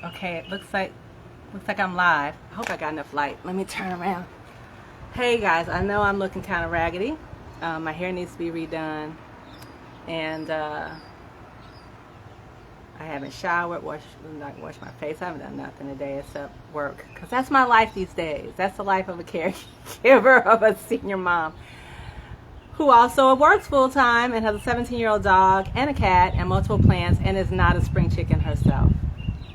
Okay, it looks like I'm live. I hope I got enough light. Let me turn around. Hey guys, I know I'm looking kind of raggedy. My hair needs to be redone, and I haven't showered, washed my face. I haven't done nothing today except work, because that's my life these days. That's the life of a caregiver of a senior mom who also works full-time and has a 17-year-old dog and a cat and multiple plants and is not a spring chicken herself.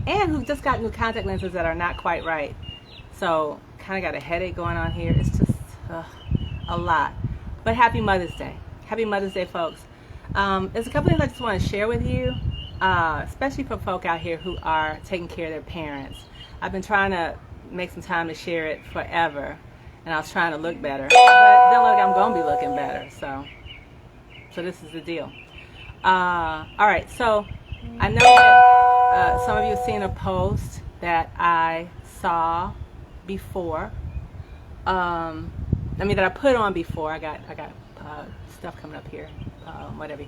And who just got new contact lenses that are not quite right. So, kind of got a headache going on here. It's just a lot. But happy Mother's Day. Happy Mother's Day, folks. There's a couple things I just want to share with you, especially for folk out here who are taking care of their parents. I've been trying to make some time to share it forever, and I was trying to look better. But then look, I'm going to be looking better. So this is the deal. All right, so I know that some of you have seen a post that I saw before. That I put on before. I got stuff coming up here, whatever.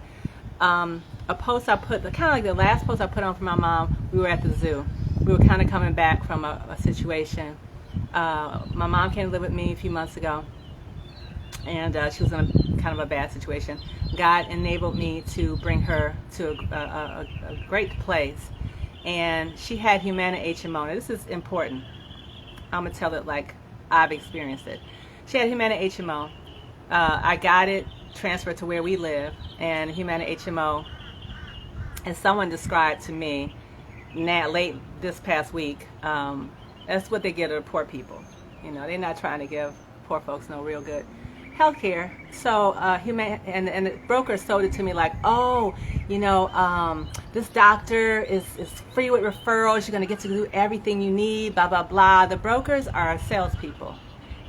A post I put, kind of like the last post I put on for my mom. We were at the zoo. We were kind of coming back from a situation. My mom came to live with me a few months ago, and she was in kind of a bad situation. God enabled me to bring her to a great place, and she had Humana HMO. Now, this is important. I'm going to tell it like I've experienced it. She had Humana HMO. I got it transferred to where we live, and Humana HMO, as someone described to me late this past week, that's what they give to the poor people. You know, they're not trying to give poor folks no real good health care. So and the broker sold it to me like, oh, this doctor is free with referrals. You're going to get to do everything you need, blah, blah, blah. The brokers are salespeople.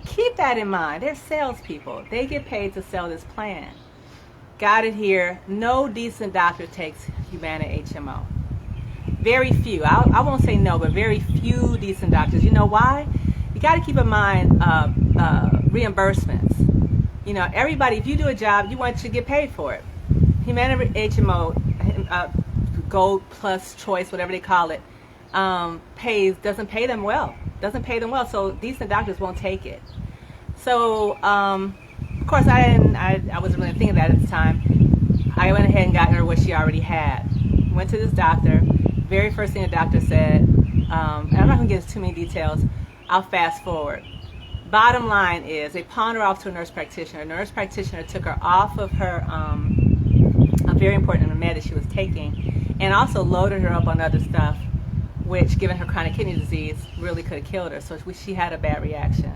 Keep that in mind. They're salespeople. They get paid to sell this plan. Got it here. No decent doctor takes Humana HMO. Very few. I won't say no, but very few decent doctors. You know why? You got to keep in mind reimbursements. You know, everybody, if you do a job, you want to get paid for it. Humana HMO, Gold Plus Choice, whatever they call it, doesn't pay them well. So decent doctors won't take it. So, of course, I wasn't really thinking that at the time. I went ahead and got her what she already had. Went to this doctor. Very first thing the doctor said, and I'm not going to get into too many details. I'll fast forward. Bottom line is, they pawned her off to a nurse practitioner. A nurse practitioner took her off of her a very important med that she was taking, and also loaded her up on other stuff, which, given her chronic kidney disease, really could have killed her. So she had a bad reaction.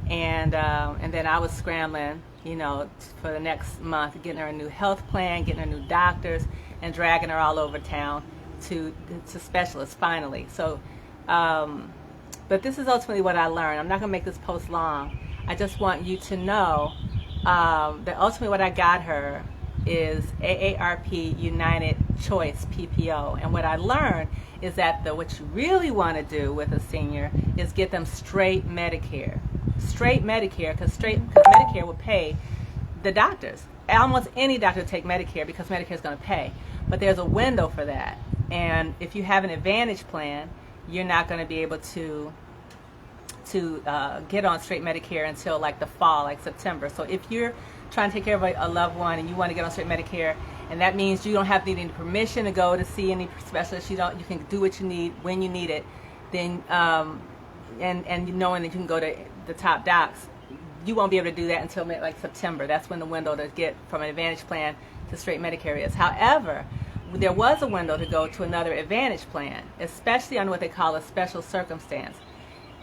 And then I was scrambling, for the next month, getting her a new health plan, getting her new doctors, and dragging her all over town to specialists finally. So, but this is ultimately what I learned. I'm not going to make this post long. I just want you to know that ultimately what I got her is AARP United Choice PPO. And what I learned is that what you really want to do with a senior is get them straight Medicare. Straight Medicare, because Medicare will pay the doctors. Almost any doctor will take Medicare because Medicare is going to pay. But there's a window for that. And if you have an Advantage plan, you're not going to be able to get on straight Medicare until like the fall, like September. So if you're trying to take care of a loved one and you want to get on straight Medicare, and that means you don't have to need any permission to go to see any specialist, you can do what you need when you need it, then and knowing that you can go to the top docs, you won't be able to do that until like September. That's when the window to get from an Advantage plan to straight Medicare is. However, there was a window to go to another Advantage plan, especially on what they call a special circumstance.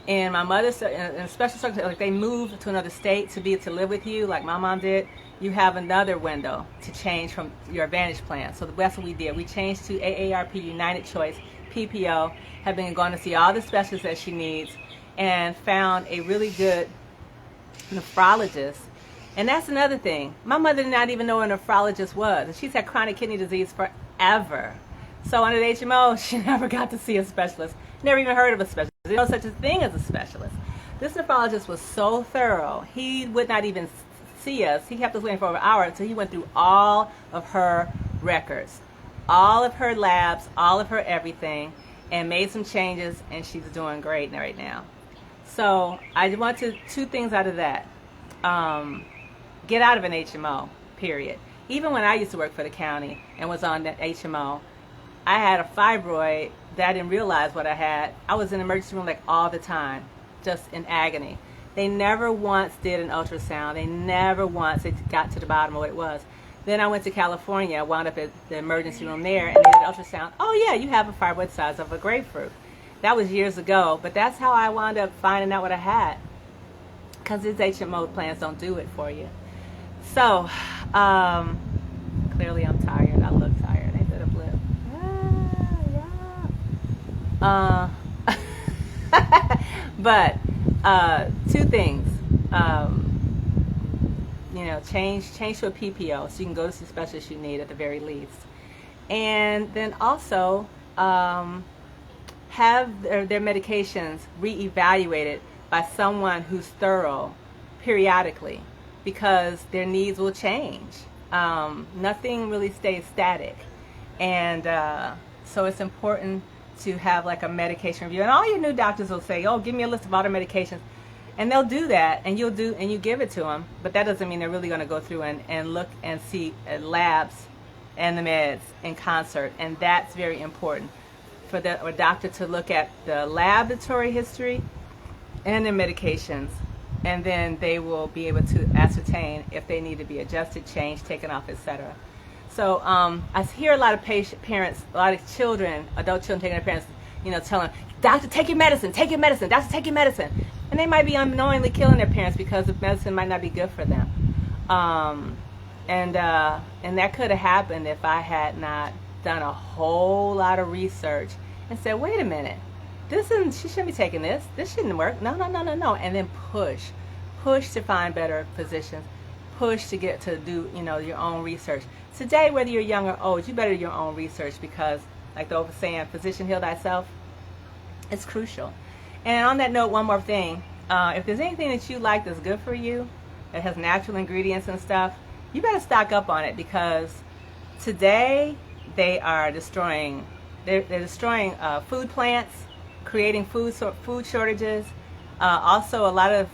And my mother's in a special circumstance, like they moved to another state to live with you, like my mom did, you have another window to change from your Advantage plan. So that's what we did. We changed to AARP United Choice PPO, have been going to see all the specialists that she needs, and found a really good nephrologist. And that's another thing. My mother did not even know what a nephrologist was. She's had chronic kidney disease forever. So under the HMO, she never got to see a specialist. Never even heard of a specialist. There's no such a thing as a specialist. This nephrologist was so thorough. He would not even see us. He kept us waiting for over an hour until he went through all of her records, all of her labs, all of her everything. and made some changes, and she's doing great right now. So I want to, two things out of that. Get out of an HMO, period. Even when I used to work for the county and was on that HMO, I had a fibroid that I didn't realize what I had. I was in the emergency room like all the time, just in agony. They never once did an ultrasound. They never once got to the bottom of what it was. Then I went to California. I wound up at the emergency room there, and they did an ultrasound. Oh yeah, you have a fibroid size of a grapefruit. That was years ago, but that's how I wound up finding out what I had, because these HMO plans don't do it for you. So, clearly I'm tired. I look tired. Ain't that a blip? But two things. Change to a PPO so you can go to the specialist you need at the very least. And then also have their medications reevaluated by someone who's thorough periodically, because their needs will change. Nothing really stays static. And so it's important to have like a medication review. And all your new doctors will say, oh, give me a list of all the medications. And they'll do that, and you give it to them. But that doesn't mean they're really going to go through and look and see labs and the meds in concert. And that's very important for a doctor to look at the laboratory history and the medications. And then they will be able to ascertain if they need to be adjusted, changed, taken off, etc. So I hear a lot of parents, a lot of children, adult children taking their parents, telling them, doctor, take your medicine, doctor, take your medicine. And they might be unknowingly killing their parents because the medicine might not be good for them. And that could have happened if I had not done a whole lot of research and said, wait a minute, she shouldn't be taking this. This shouldn't work. No. And then push to find better physicians, push to get to do, your own research. Today, whether you're young or old, you better do your own research, because like the old saying, physician heal thyself, it's crucial. And on that note, one more thing. If there's anything that you like that's good for you, that has natural ingredients and stuff, you better stock up on it, because today they are destroying, they're destroying food plants, creating food shortages. Also, a lot of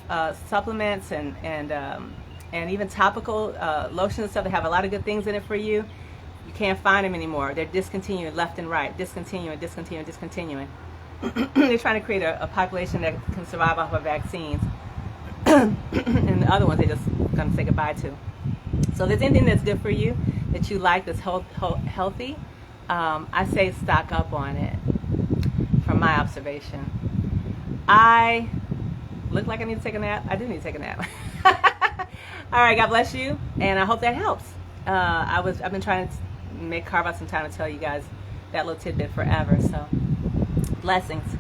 supplements and even topical lotions and stuff that have a lot of good things in it for you. You can't find them anymore. They're discontinuing left and right, discontinuing. They're trying to create a population that can survive off of vaccines. And the other ones they're just going to say goodbye to. So if there's anything that's good for you, that you like, that's healthy, I say stock up on it, from my observation. I look like I need to take a nap. I do need to take a nap. All right, God bless you, and I hope that helps. I've been trying to carve out some time to tell you guys that little tidbit forever, so blessings.